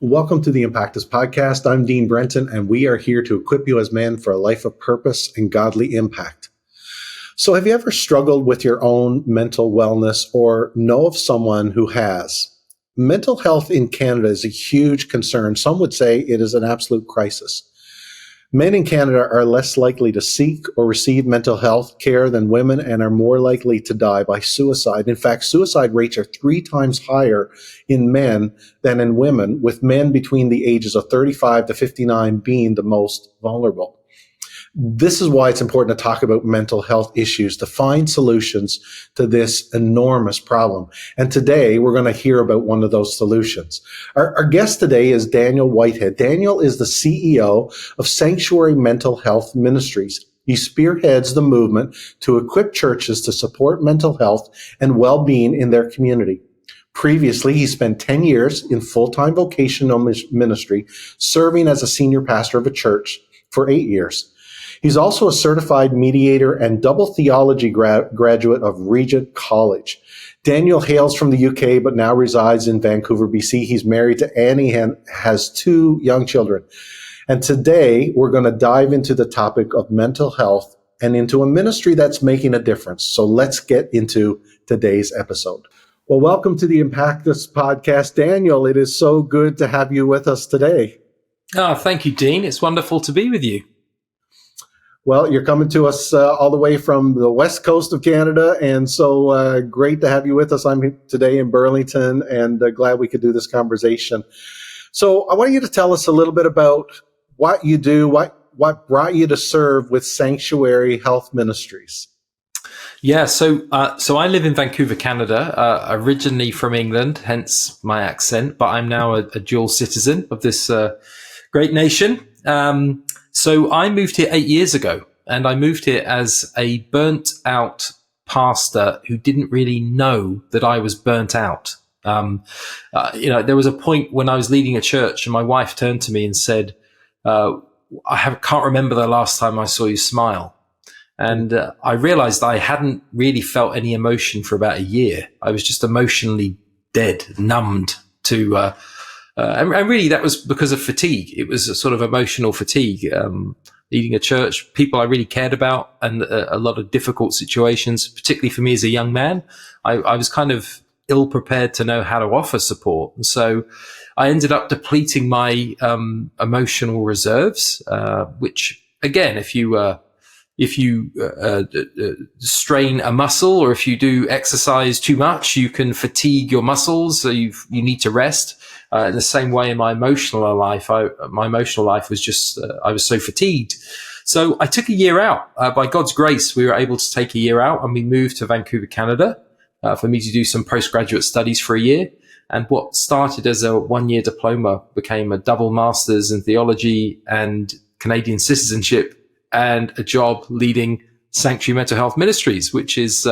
Welcome to the Impactus podcast. I'm Dean Brenton, and we are here to equip you as men for a life of purpose and godly impact. So have you ever struggled with your own mental wellness or know of someone who has? Mental health in Canada is a huge concern. Some would say it is an absolute crisis. Men in Canada are less likely to seek or receive mental health care than women and are more likely to die by suicide. In fact, suicide rates are 3 times higher in men than in women, with men between the ages of 35 to 59 being the most vulnerable. This is why it's important to talk about mental health issues, to find solutions to this enormous problem. And today we're going to hear about one of those solutions. Our guest today is Daniel Whitehead. Daniel is the CEO of Sanctuary Mental Health Ministries. He spearheads the movement to equip churches to support mental health and well-being in their community. Previously, he spent 10 years in full-time vocational ministry, serving as a senior pastor of a church for 8 years. He's also a certified mediator and double theology graduate of Regent College. Daniel hails from the UK, but now resides in Vancouver, BC. He's married to Annie and has 2 young children. And today we're going to dive into the topic of mental health and into a ministry that's making a difference. So let's get into today's episode. Well, welcome to the Impactus podcast. Daniel, it is so good to have you with us today. Oh, thank you, Dean. It's wonderful to be with you. Well, you're coming to us all the way from the west coast of Canada, and so great to have you with us. I'm today in Burlington, and glad we could do this conversation. So I want you to tell us a little bit about what you do, what brought you to serve with Sanctuary Health Ministries. Yeah, so I live in Vancouver, Canada, originally from England, hence my accent, but I'm now a dual citizen of this great nation. So I moved here 8 years ago, and I moved here as a burnt out pastor who didn't really know that I was burnt out. There was a point when I was leading a church and my wife turned to me and said, can't remember the last time I saw you smile. And I realized I hadn't really felt any emotion for about a year. I was just emotionally dead, numbed to, and really that was because of fatigue. It was a sort of emotional fatigue, leading a church, people I really cared about, and a lot of difficult situations, particularly for me as a young man. I was kind of ill prepared to know how to offer support. And so I ended up depleting my emotional reserves, which again, if you strain a muscle, or if you do exercise too much, you can fatigue your muscles. So you need to rest. In the same way, in my emotional life, was just, I was so fatigued. So I took a year out. By God's grace, we were able to take a year out, and we moved to Vancouver, Canada, for me to do some postgraduate studies for a year. And what started as a 1-year diploma became a double master's in theology and Canadian citizenship, and a job leading Sanctuary Mental Health Ministries, which is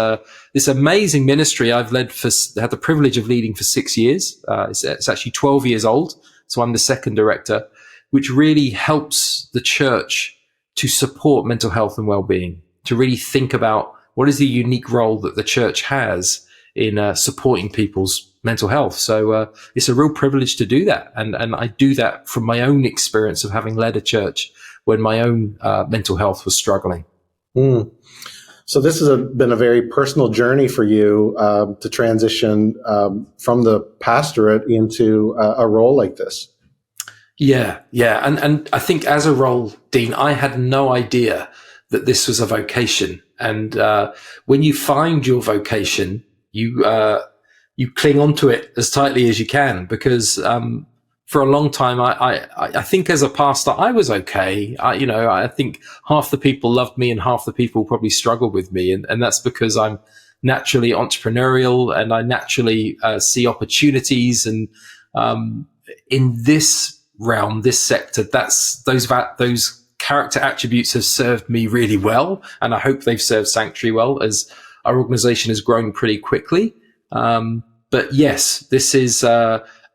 this amazing ministry I've had the privilege of leading for 6 years. It's actually 12 years old, so I'm the second director, which really helps the church to support mental health and well-being, to really think about what is the unique role that the church has in supporting people's mental health. So it's a real privilege to do that, and I do that from my own experience of having led a church when my own mental health was struggling. So this has been a very personal journey for you to transition from the pastorate into a role like this. Yeah. And I think as a role, Dean, I had no idea that this was a vocation. And when you find your vocation, you cling onto it as tightly as you can, because for a long time, I think as a pastor, I was okay. I think half the people loved me and half the people probably struggled with me. And that's because I'm naturally entrepreneurial, and I naturally see opportunities. And in this realm, this sector, those character attributes have served me really well. And I hope they've served Sanctuary well, as our organization has grown pretty quickly. But yes, this is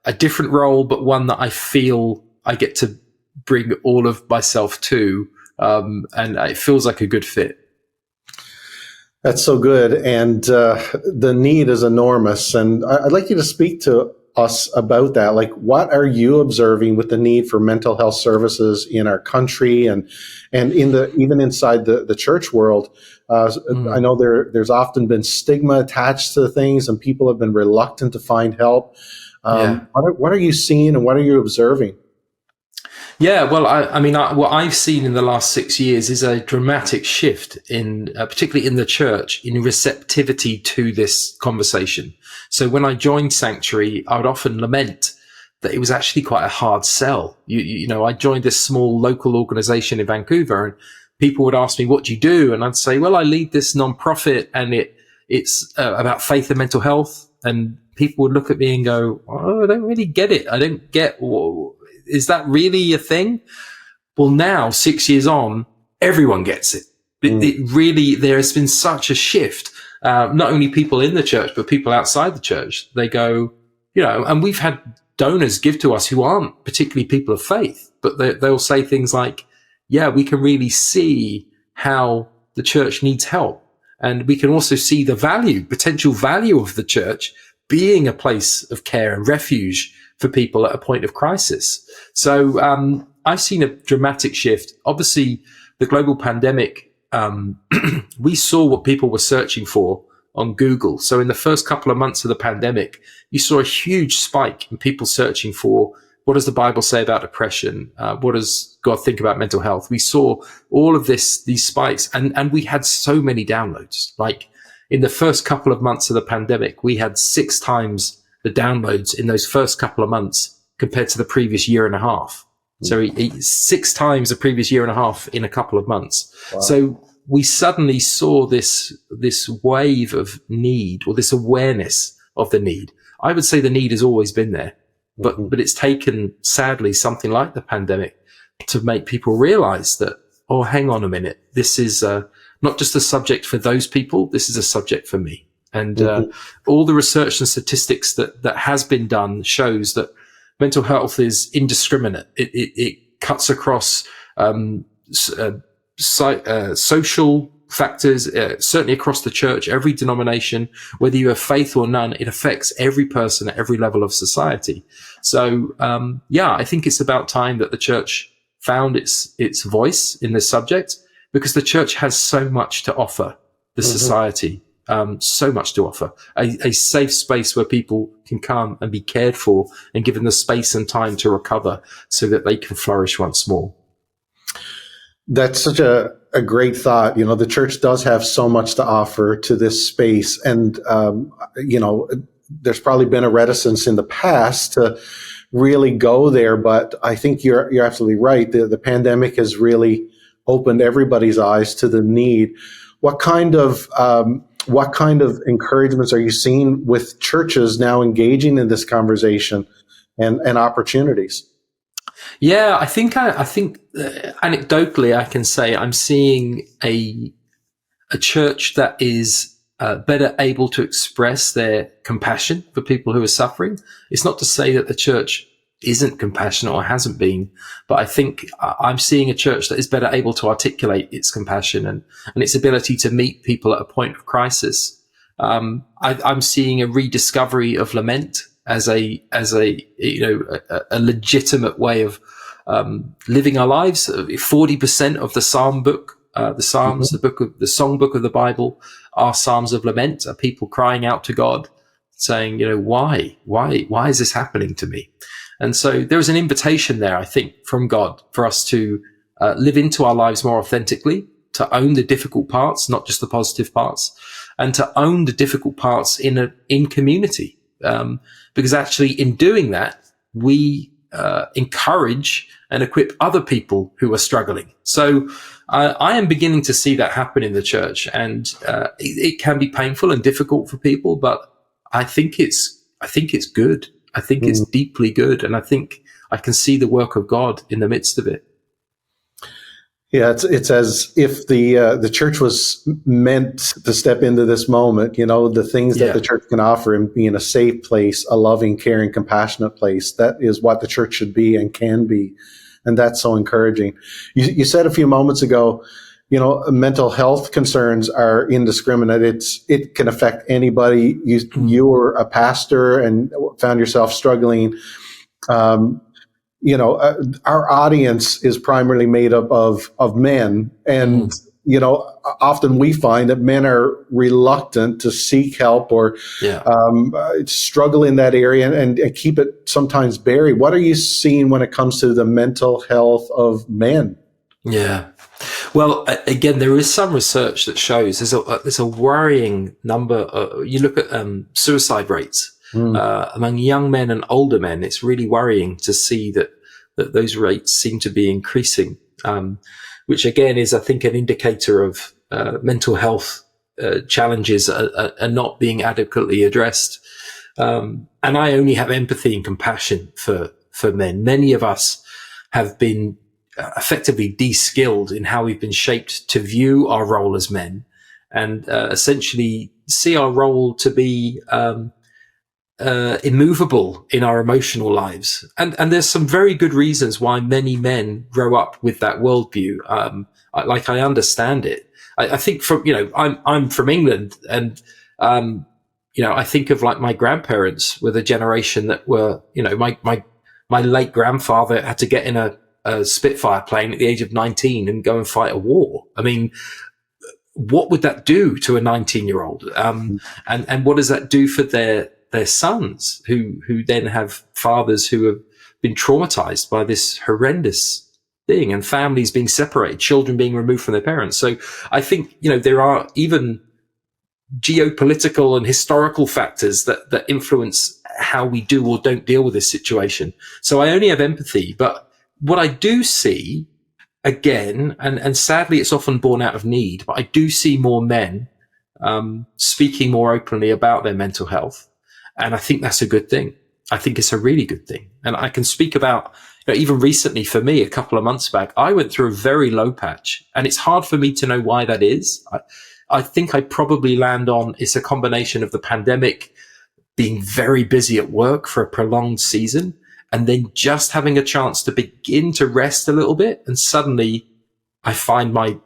a different role, but one that I feel I get to bring all of myself to, and it feels like a good fit. That's so good. And the need is enormous. And I'd like you to speak to us about that. Like, what are you observing with the need for mental health services in our country and even inside the church world? I know there's often been stigma attached to things, and people have been reluctant to find help. What are you seeing, and what are you observing? Yeah, well, what I've seen in the last 6 years is a dramatic shift in, particularly in the church, in receptivity to this conversation. So when I joined Sanctuary, I would often lament that it was actually quite a hard sell. I joined this small local organization in Vancouver, and people would ask me, "What do you do?" And I'd say, "Well, I lead this nonprofit, and it's about faith and mental health." And people would look at me and go, "Oh, I don't really get it. I don't get. Is that really a thing?" Well, now 6 years on, everyone gets it. It really, there has been such a shift. Not only people in the church, but people outside the church. They go, and we've had donors give to us who aren't particularly people of faith, but they'll say things like, "Yeah, we can really see how the church needs help. And we can also see the potential value of the church being a place of care and refuge for people at a point of crisis." So I've seen a dramatic shift. Obviously, the global pandemic, we saw what people were searching for on Google. So in the first couple of months of the pandemic, you saw a huge spike in people searching for, what does the Bible say about depression? What does God think about mental health? We saw all of these spikes, and we had so many downloads. Like in the first couple of months of the pandemic, we had 6 times the downloads in those first couple of months compared to the previous year and a half. So 6 times the previous year and a half in a couple of months. Wow. So we suddenly saw this wave of need, or this awareness of the need. I would say the need has always been there, but it's taken, sadly, something like the pandemic to make people realize that, oh, hang on a minute, this is not just a subject for those people, this is a subject for me. And all the research and statistics that has been done shows that mental health is indiscriminate. It cuts across social factors, certainly across the church, every denomination, whether you have faith or none. It affects every person at every level of society. So, I think it's about time that the church found its voice in this subject, because the church has so much to offer the society. So much to offer, a safe space where people can come and be cared for and given the space and time to recover so that they can flourish once more. That's such a great thought. The church does have so much to offer to this space. And, there's probably been a reticence in the past to really go there. But I think you're absolutely right. The pandemic has really opened everybody's eyes to the need. What kind of encouragements are you seeing with churches now engaging in this conversation and opportunities? Yeah, I think anecdotally I can say I'm seeing a church that is better able to express their compassion for people who are suffering. It's not to say that the church isn't compassionate or hasn't been, but I think I'm seeing a church that is better able to articulate its compassion and its ability to meet people at a point of crisis. I'm seeing a rediscovery of lament as a legitimate way of living our lives. 40% of the Psalm book, the Psalms, the songbook of the Bible, are Psalms of lament, are people crying out to God, saying, why is this happening to me? And so there is an invitation there, I think, from God for us to live into our lives more authentically, to own the difficult parts, not just the positive parts, and to own the difficult parts in community. Because actually in doing that, we encourage and equip other people who are struggling. So I am beginning to see that happen in the church, and it can be painful and difficult for people, but I think it's good. I think it's deeply good, and I think I can see the work of God in the midst of it. Yeah, it's as if the church was meant to step into this moment. The things that the church can offer and being a safe place, a loving, caring, compassionate place. That is what the church should be and can be, and that's so encouraging. You said a few moments ago, mental health concerns are indiscriminate. It can affect anybody. You were a pastor and found yourself struggling. Our audience is primarily made up of men, and often we find that men are reluctant to seek help or struggle in that area and keep it sometimes buried. What are you seeing when it comes to the mental health of men? Yeah. Well, again, there is some research that shows there's a worrying number. You look at suicide rates among young men and older men. It's really worrying to see that those rates seem to be increasing, which again is, I think, an indicator of mental health challenges are not being adequately addressed. And I only have empathy and compassion for men. Many of us have been effectively de-skilled in how we've been shaped to view our role as men, and essentially see our role to be immovable in our emotional lives. And there's some very good reasons why many men grow up with that worldview. I understand it. I think I'm from England, and I think of like my grandparents were the generation that were, my late grandfather had to get in a Spitfire plane at the age of 19 and go and fight a war. I mean, what would that do to a 19-year-old? And what does that do for their sons who then have fathers who have been traumatized by this horrendous thing, and families being separated, children being removed from their parents? So I think, there are even geopolitical and historical factors that influence how we do or don't deal with this situation. So I only have empathy, but what I do see, again, and sadly it's often born out of need, but I do see more men speaking more openly about their mental health. And I think that's a good thing. I think it's a really good thing. And I can speak about, even recently for me, a couple of months back, I went through a very low patch, and it's hard for me to know why that is. I think I probably land on it's a combination of the pandemic, being very busy at work for a prolonged season, and then just having a chance to begin to rest a little bit, and suddenly I find my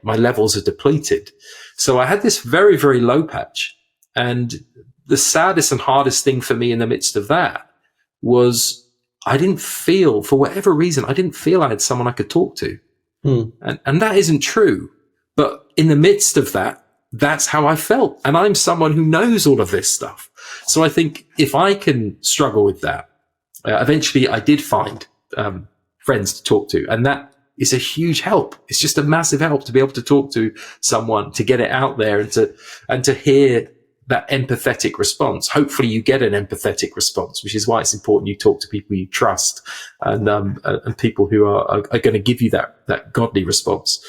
levels are depleted. So I had this very, very low patch, and the saddest and hardest thing for me in the midst of that was I didn't feel, for whatever reason, I didn't feel I had someone I could talk to. And that isn't true. But in the midst of that, that's how I felt. And I'm someone who knows all of this stuff. So I think if I can struggle with that, eventually I did find friends to talk to. And that is a huge help. It's just a massive help to be able to talk to someone, to get it out there, and to hear that empathetic response. Hopefully you get an empathetic response, which is why it's important you talk to people you trust, and people who are going to give you that godly response.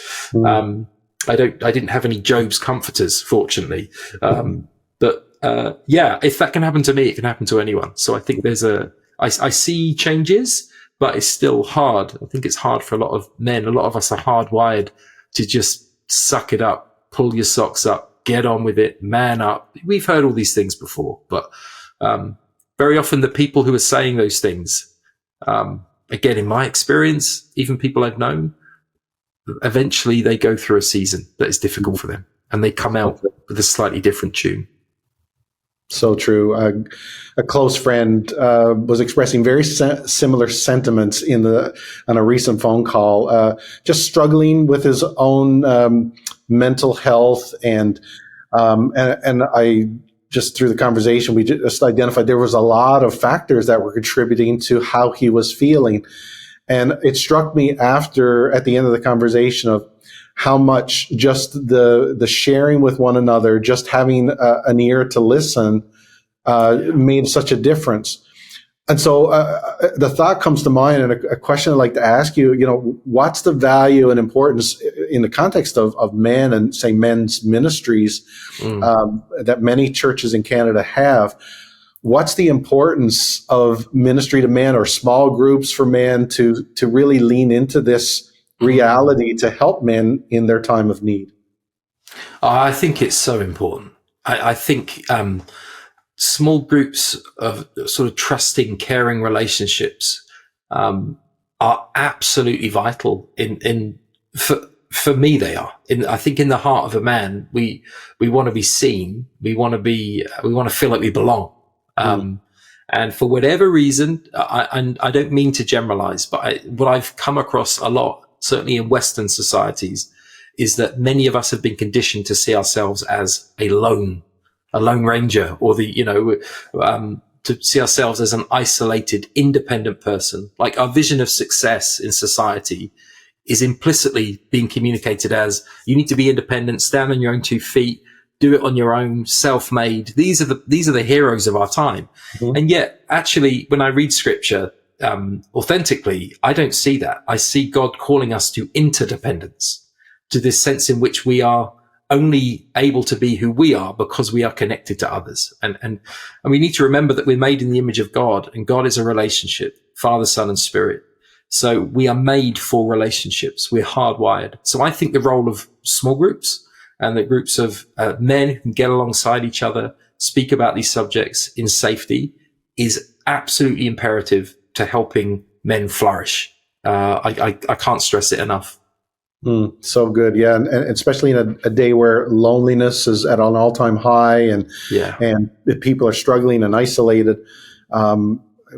I didn't have any Job's comforters, fortunately. But if that can happen to me, it can happen to anyone. So I think I see changes, but it's still hard. I think it's hard for a lot of men. A lot of us are hardwired to just suck it up, pull your socks up, get on with it, man up. We've heard all these things before, but very often the people who are saying those things, again, in my experience, even people I've known, eventually they go through a season that is difficult for them, and they come out with a slightly different tune. So true. A close friend was expressing very similar sentiments on a recent phone call, just struggling with his own mental health, and I just through the conversation we just identified there was a lot of factors that were contributing to how he was feeling, and it struck me at the end of the conversation of how much just the sharing with one another, just having an ear to listen, made such a difference. And so the thought comes to mind, and a question I'd like to ask you, what's the value and importance in the context of men and, say, men's ministries that many churches in Canada have? What's the importance of ministry to men or small groups for men to really lean into this reality to help men in their time of need? I think it's so important. I think small groups of sort of trusting, caring relationships are absolutely vital For me, they are. I think in the heart of a man, we want to be seen. We want to feel like we belong. And for whatever reason, I don't mean to generalize, but what I've come across a lot, certainly in Western societies, is that many of us have been conditioned to see ourselves as a lone ranger, or to see ourselves as an isolated, independent person. Like, our vision of success in society is implicitly being communicated as, you need to be independent, stand on your own 2 feet, do it on your own, self-made. These are the heroes of our time. And yet, actually, when I read scripture authentically, I don't see that. I see God calling us to interdependence, to this sense in which we are only able to be who we are because we are connected to others. And we need to remember that we're made in the image of God, and God is a relationship, Father, Son, and Spirit. So we are made for relationships. We're hardwired. So I think the role of small groups and the groups of men who can get alongside each other, speak about these subjects in safety, is absolutely imperative to helping men flourish. I can't stress it enough. So good. Yeah. And especially in a day where loneliness is at an all-time high, and people are struggling and isolated.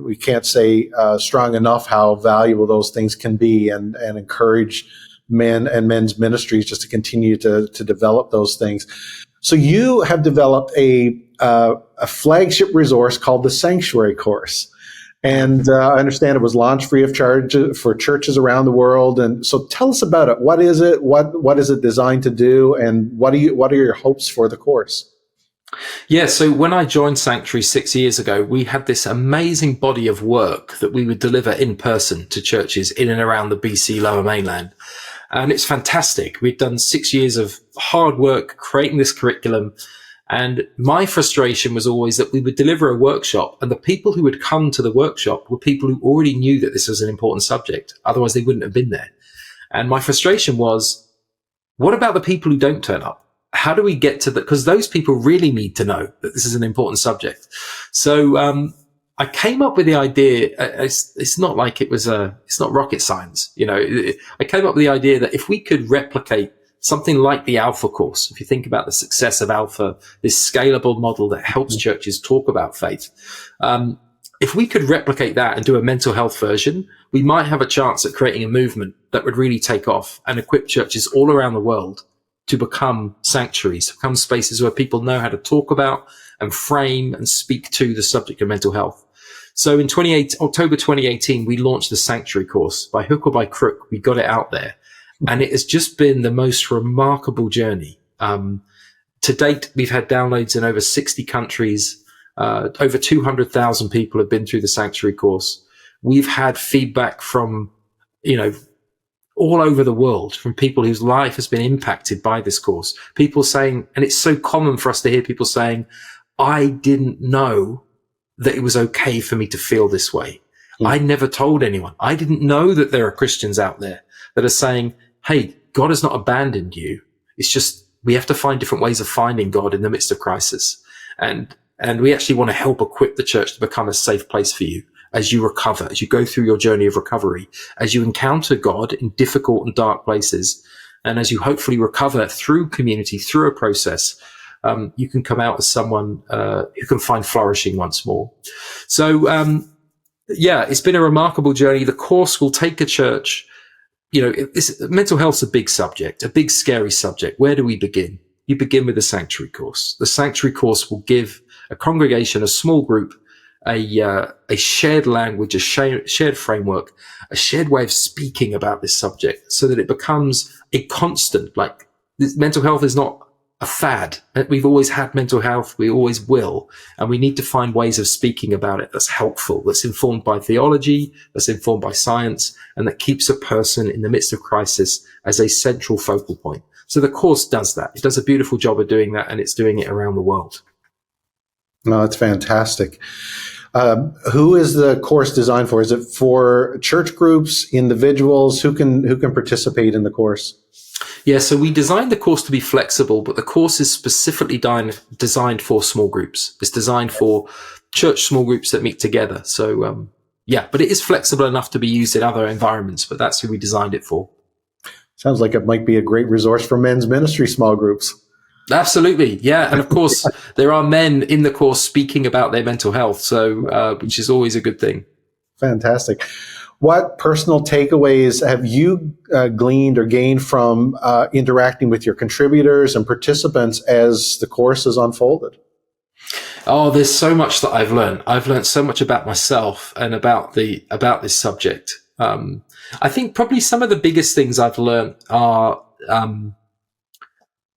We can't say strong enough how valuable those things can be, and encourage men and men's ministries just to continue to develop those things. So you have developed a flagship resource called the Sanctuary Course. And I understand it was launched free of charge for churches around the world. And so tell us about it. What is it? What is it designed to do? And what are your hopes for the course? Yeah, so when I joined Sanctuary 6 years ago, we had this amazing body of work that we would deliver in person to churches in and around the BC Lower Mainland. And it's fantastic. We'd done 6 years of hard work creating this curriculum. And my frustration was always that we would deliver a workshop, and the people who would come to the workshop were people who already knew that this was an important subject. Otherwise, they wouldn't have been there. And my frustration was, what about the people who don't turn up? How do we get to that? Because those people really need to know that this is an important subject. So I came up with the idea. It's not like it's not rocket science. I came up with the idea that if we could replicate something like the Alpha course, if you think about the success of Alpha, this scalable model that helps churches talk about faith, if we could replicate that and do a mental health version, we might have a chance at creating a movement that would really take off and equip churches all around the world to become sanctuaries, become spaces where people know how to talk about and frame and speak to the subject of mental health. So in October 2018, we launched the Sanctuary course. By hook or by crook, we got it out there. And it has just been the most remarkable journey. To date, we've had downloads in over 60 countries. Over 200,000 people have been through the Sanctuary course. We've had feedback from, all over the world, from people whose life has been impacted by this course. People saying, and it's so common for us to hear people saying, I didn't know that it was okay for me to feel this way. I never told anyone. I didn't know that there are Christians out there that are saying, hey, God has not abandoned you. It's just, we have to find different ways of finding God in the midst of crisis. And we actually want to help equip the church to become a safe place for you as you recover, as you go through your journey of recovery, as you encounter God in difficult and dark places, and as you hopefully recover through community, through a process, you can come out as someone who can find flourishing once more. So, it's been a remarkable journey. The course will take a church. Mental health's a big subject, a big scary subject. Where do we begin? You begin with the Sanctuary course. The Sanctuary course will give a congregation, a small group, a shared language, a shared framework, a shared way of speaking about this subject, so that it becomes a constant. Like, mental health is not a fad. We've always had mental health. We always will. And we need to find ways of speaking about it that's helpful, that's informed by theology, that's informed by science, and that keeps a person in the midst of crisis as a central focal point. So the course does that. It does a beautiful job of doing that, and it's doing it around the world. No, that's fantastic. Who is the course designed for? Is it for church groups, individuals? Who can participate in the course? Yeah, so we designed the course to be flexible, but the course is specifically designed for small groups. It's designed for church small groups that meet together. So, but it is flexible enough to be used in other environments, but that's who we designed it for. Sounds like it might be a great resource for men's ministry small groups. Absolutely. Yeah. And of course, there are men in the course speaking about their mental health. So, which is always a good thing. Fantastic. What personal takeaways have you gleaned or gained from interacting with your contributors and participants as the course has unfolded? Oh, there's so much that I've learned. I've learned so much about myself and about this subject. I think probably some of the biggest things I've learned are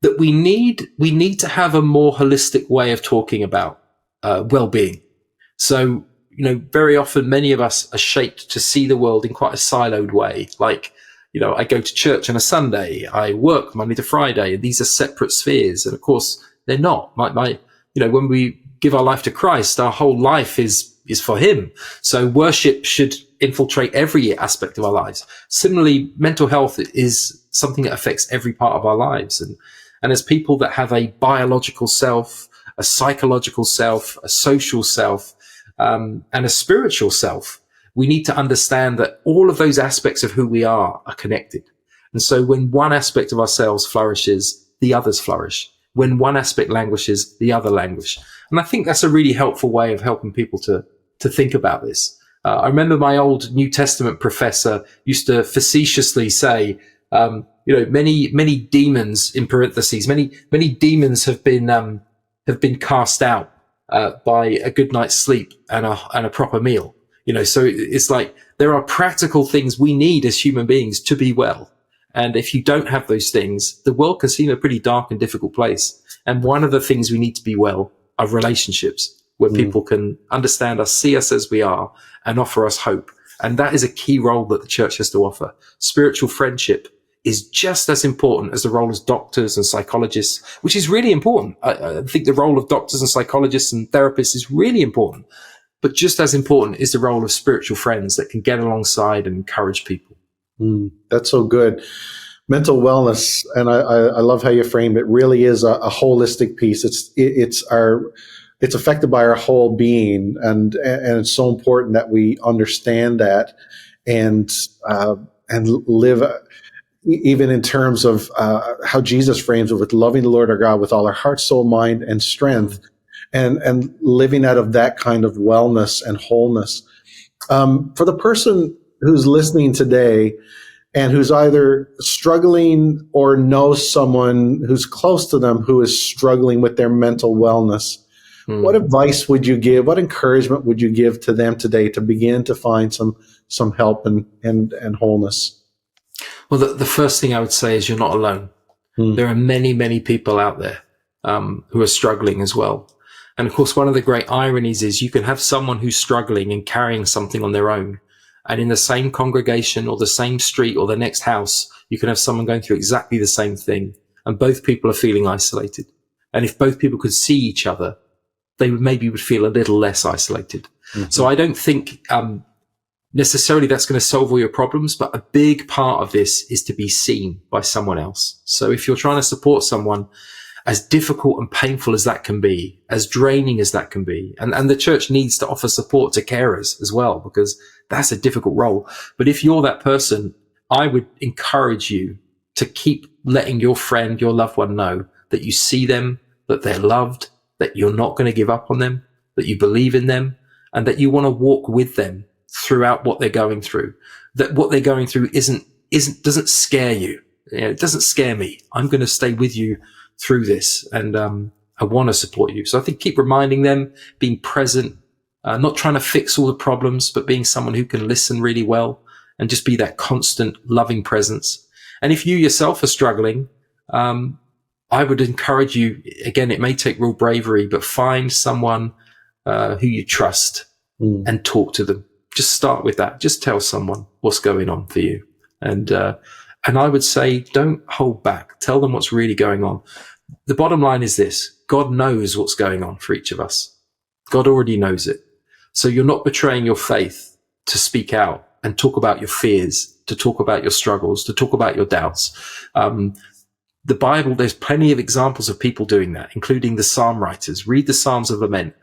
that we need to have a more holistic way of talking about well-being. So, very often many of us are shaped to see the world in quite a siloed way. Like, I go to church on a Sunday, I work Monday to Friday, and these are separate spheres. And of course, they're not. When we give our life to Christ, our whole life is for him. So worship should infiltrate every aspect of our lives. Similarly, mental health is something that affects every part of our lives. And as people that have a biological self, a psychological self, a social self, and a spiritual self, we need to understand that all of those aspects of who we are connected. And so when one aspect of ourselves flourishes, the others flourish. When one aspect languishes, the other languish. And I think that's a really helpful way of helping people to think about this. I remember my old New Testament professor used to facetiously say, many demons, in parentheses, many demons have been cast out by a good night's sleep and a proper meal. So it's like there are practical things we need as human beings to be well. And if you don't have those things, the world can seem a pretty dark and difficult place. And one of the things we need to be well are relationships where people can understand us, see us as we are, and offer us hope. And that is a key role that the church has to offer. Spiritual friendship is just as important as the role as doctors and psychologists, which is really important. I think the role of doctors and psychologists and therapists is really important. But just as important is the role of spiritual friends that can get alongside and encourage people. That's so good. Mental wellness, and I love how you framed it. Really is a holistic piece. It's affected by our whole being, and it's so important that we understand that and live even in terms of how Jesus frames it, with loving the Lord our God with all our heart, soul, mind, and strength, and living out of that kind of wellness and wholeness. For the person who's listening today and who's either struggling or knows someone who's close to them who is struggling with their mental wellness, what advice would you give? What encouragement would you give to them today to begin to find some help and wholeness? Well, the first thing I would say is you're not alone. There are many, many people out there who are struggling as well. And of course, one of the great ironies is you can have someone who's struggling and carrying something on their own. And in the same congregation or the same street or the next house, you can have someone going through exactly the same thing. And both people are feeling isolated. And if both people could see each other, they would feel a little less isolated. So I don't think necessarily that's going to solve all your problems, but a big part of this is to be seen by someone else. So if you're trying to support someone, as difficult and painful as that can be, as draining as that can be, and the church needs to offer support to carers as well, because that's a difficult role. But if you're that person, I would encourage you to keep letting your friend, your loved one know that you see them, that they're loved, that you're not going to give up on them, that you believe in them, and that you want to walk with them throughout what they're going through. That what they're going through doesn't scare you. It doesn't scare me. I'm going to stay with you through this, and I want to support you. So I think keep reminding them, being present, not trying to fix all the problems, but being someone who can listen really well and just be that constant loving presence. And if you yourself are struggling, I would encourage you, again, it may take real bravery, but find someone who you trust and talk to them. Just start with that. Just tell someone what's going on for you. And I would say, don't hold back. Tell them what's really going on. The bottom line is this: God knows what's going on for each of us. God already knows it. So you're not betraying your faith to speak out and talk about your fears, to talk about your struggles, to talk about your doubts. The Bible, there's plenty of examples of people doing that, including the psalm writers. Read the Psalms of Lament.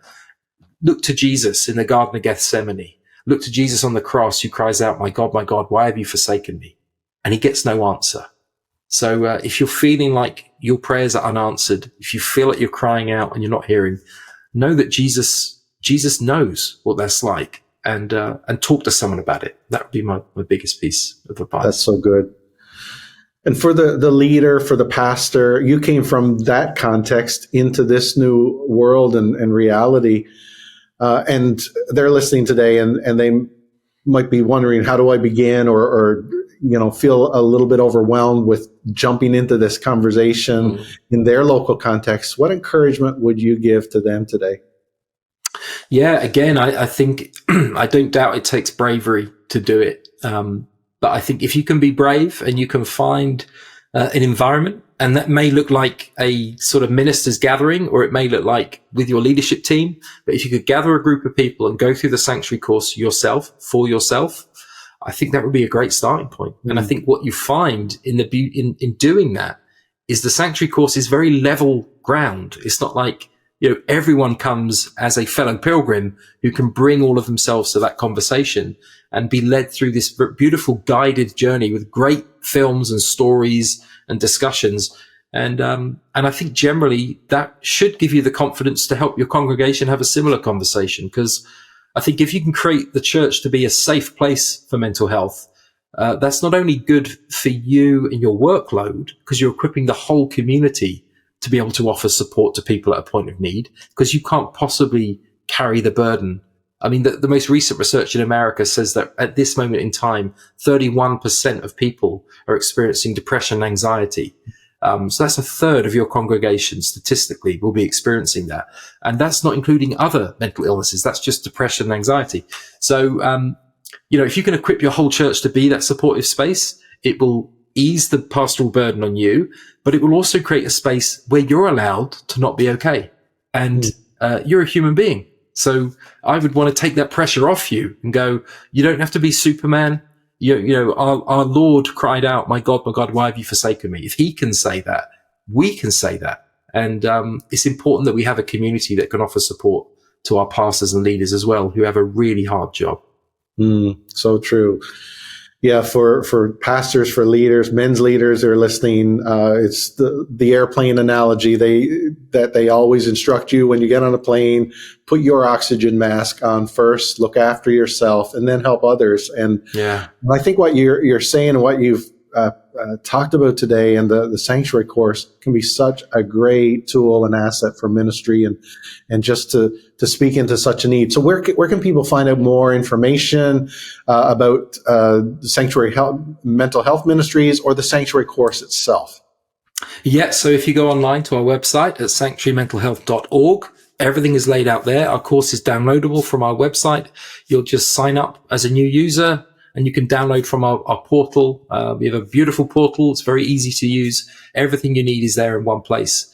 Look to Jesus in the Garden of Gethsemane. Look to Jesus on the cross, who cries out, my God, why have you forsaken me? And he gets no answer. So if you're feeling like your prayers are unanswered, if you feel like you're crying out and you're not hearing, know that Jesus knows what that's like, and talk to someone about it. That would be my biggest piece of advice. That's so good. And for the leader, for the pastor, you came from that context into this new world and reality. And they're listening today and they might be wondering, how do I begin, or feel a little bit overwhelmed with jumping into this conversation in their local context. What encouragement would you give to them today? Yeah, again, I think I don't doubt it takes bravery to do it. But I think if you can be brave and you can find an environment, and that may look like a sort of ministers gathering, or it may look like with your leadership team, but if you could gather a group of people and go through the sanctuary course for yourself, I think that would be a great starting point. And I think what you find in doing that is the sanctuary course is very level ground. It's not like, everyone comes as a fellow pilgrim who can bring all of themselves to that conversation and be led through this beautiful guided journey with great films and stories and discussions. And I think generally that should give you the confidence to help your congregation have a similar conversation. Because I think if you can create the church to be a safe place for mental health, that's not only good for you and your workload, because you're equipping the whole community to be able to offer support to people at a point of need, because you can't possibly carry the burden. I mean, the most recent research in America says that at this moment in time, 31% of people are experiencing depression and anxiety. So that's a third of your congregation statistically will be experiencing that. And that's not including other mental illnesses. That's just depression and anxiety. So, if you can equip your whole church to be that supportive space, it will ease the pastoral burden on you, but it will also create a space where you're allowed to not be okay. And you're a human being. So I would want to take that pressure off you and go, you don't have to be Superman. Our Lord cried out, my God, why have you forsaken me? If he can say that, we can say that. And it's important that we have a community that can offer support to our pastors and leaders as well, who have a really hard job. So true. Yeah, for pastors, for leaders, men's leaders who are listening, it's the airplane analogy. They always instruct you when you get on a plane, put your oxygen mask on first, look after yourself, and then help others. And yeah, I think what you're saying and what you've talked about today and the sanctuary course can be such a great tool and asset for ministry and just to speak into such a need. So where can people find out more information about the sanctuary mental health ministries or the sanctuary course itself? Yeah, so if you go online to our website at sanctuarymentalhealth.org, everything is laid out there. Our course is downloadable from our website. You'll just sign up as a new user, and you can download from our portal. We have a beautiful portal. It's very easy to use. Everything you need is there in one place.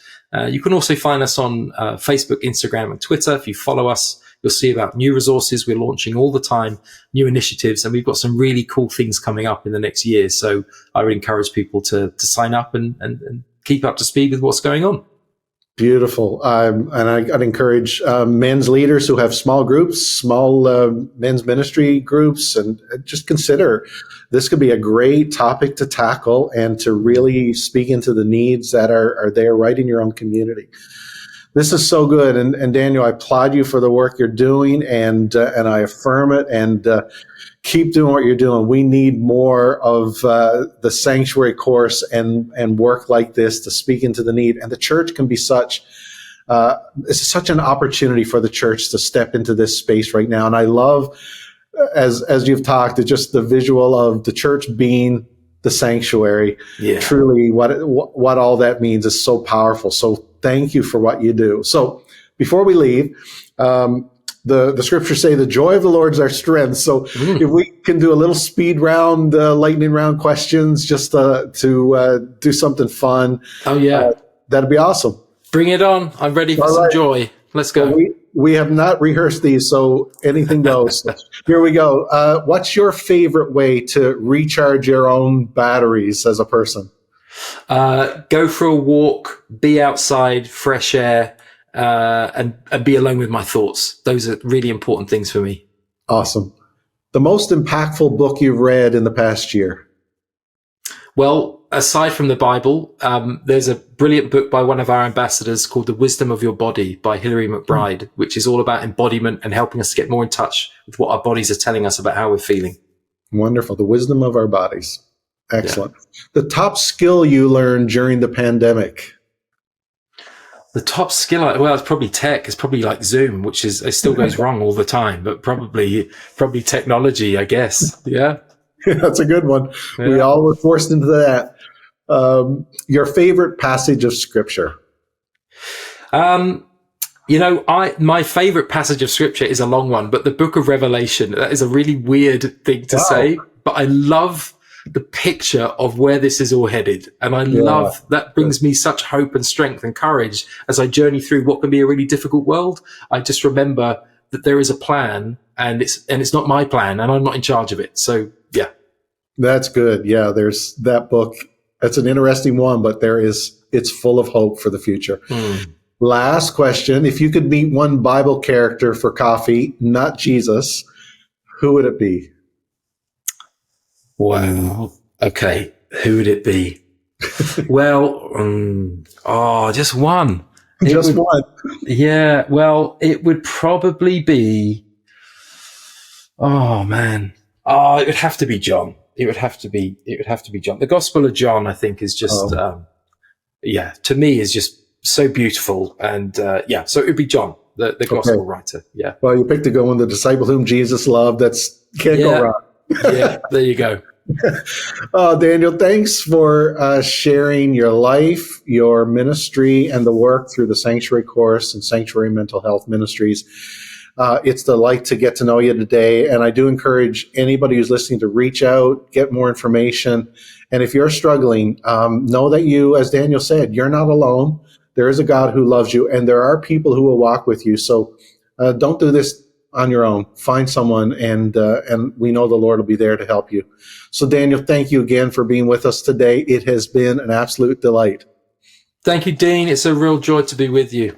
You can also find us on Facebook, Instagram, and Twitter. If you follow us, you'll see about new resources. We're launching all the time, new initiatives, and we've got some really cool things coming up in the next year. So I would encourage people to sign up and keep up to speed with what's going on. Beautiful. And I'd encourage men's leaders who have small groups, small men's ministry groups, and just consider this could be a great topic to tackle and to really speak into the needs that are there right in your own community. This is so good. And Daniel, I applaud you for the work you're doing, and I affirm it, and keep doing what you're doing. We need more of the sanctuary course and work like this to speak into the need. And the church can be such an opportunity for the church to step into this space right now. And I love, as you've talked, just the visual of the church being the sanctuary. Yeah. Truly, what all that means is so powerful. So thank you for what you do. So before we leave, the scriptures say the joy of the Lord is our strength. So if we can do a little speed round, lightning round questions, just to do something fun. Oh yeah, that'd be awesome. Bring it on. I'm ready for some joy. Let's go. Well, we have not rehearsed these, so anything goes. Here we go. What's your favorite way to recharge your own batteries as a person? Go for a walk, be outside, fresh air, and be alone with my thoughts. Those are really important things for me. Awesome. The most impactful book you've read in the past year? Well, aside from the Bible, there's a brilliant book by one of our ambassadors called The Wisdom of Your Body by Hilary McBride, which is all about embodiment and helping us to get more in touch with what our bodies are telling us about how we're feeling. Wonderful. The wisdom of our bodies. Excellent. Yeah. The top skill you learned during the pandemic? The top skill, well, it's probably tech. It's probably like Zoom, which is, it still goes wrong all the time, but probably technology, I guess. Yeah. That's a good one. Yeah. We all were forced into that. Your favorite passage of scripture? My favorite passage of scripture is a long one, but the book of Revelation, that is a really weird thing to say, but I love the picture of where this is all headed. And I love that brings me such hope and strength and courage as I journey through what can be a really difficult world. I just remember that there is a plan and it's not my plan and I'm not in charge of it. So yeah. That's good. Yeah. There's that book. That's an interesting one, but it's full of hope for the future. Last question. If you could meet one Bible character for coffee, not Jesus, who would it be? Wow. Okay. Who would it be? Well, just one. Just one. Yeah. Well, it would probably be, it would have to be John. It would have to be John. The Gospel of John, I think, is just, to me is just so beautiful. And, so it would be John, the gospel writer. Yeah. Well, you picked a good one, the disciple whom Jesus loved. Can't go wrong. Yeah. There you go. Daniel, thanks for sharing your life, your ministry, and the work through the Sanctuary Course and Sanctuary Mental Health Ministries. It's a delight to get to know you today, and I do encourage anybody who's listening to reach out, get more information, and if you're struggling, know that you, as Daniel said, you're not alone. There is a God who loves you, and there are people who will walk with you. So don't do this on your own. Find someone, and we know the Lord will be there to help you. So, Daniel, thank you again for being with us today. It has been an absolute delight. Thank you, Dean. It's a real joy to be with you.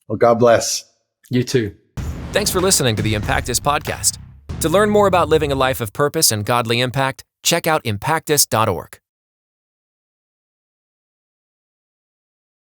Well, God bless. You too. Thanks for listening to the Impactus podcast. To learn more about living a life of purpose and godly impact, check out impactus.org.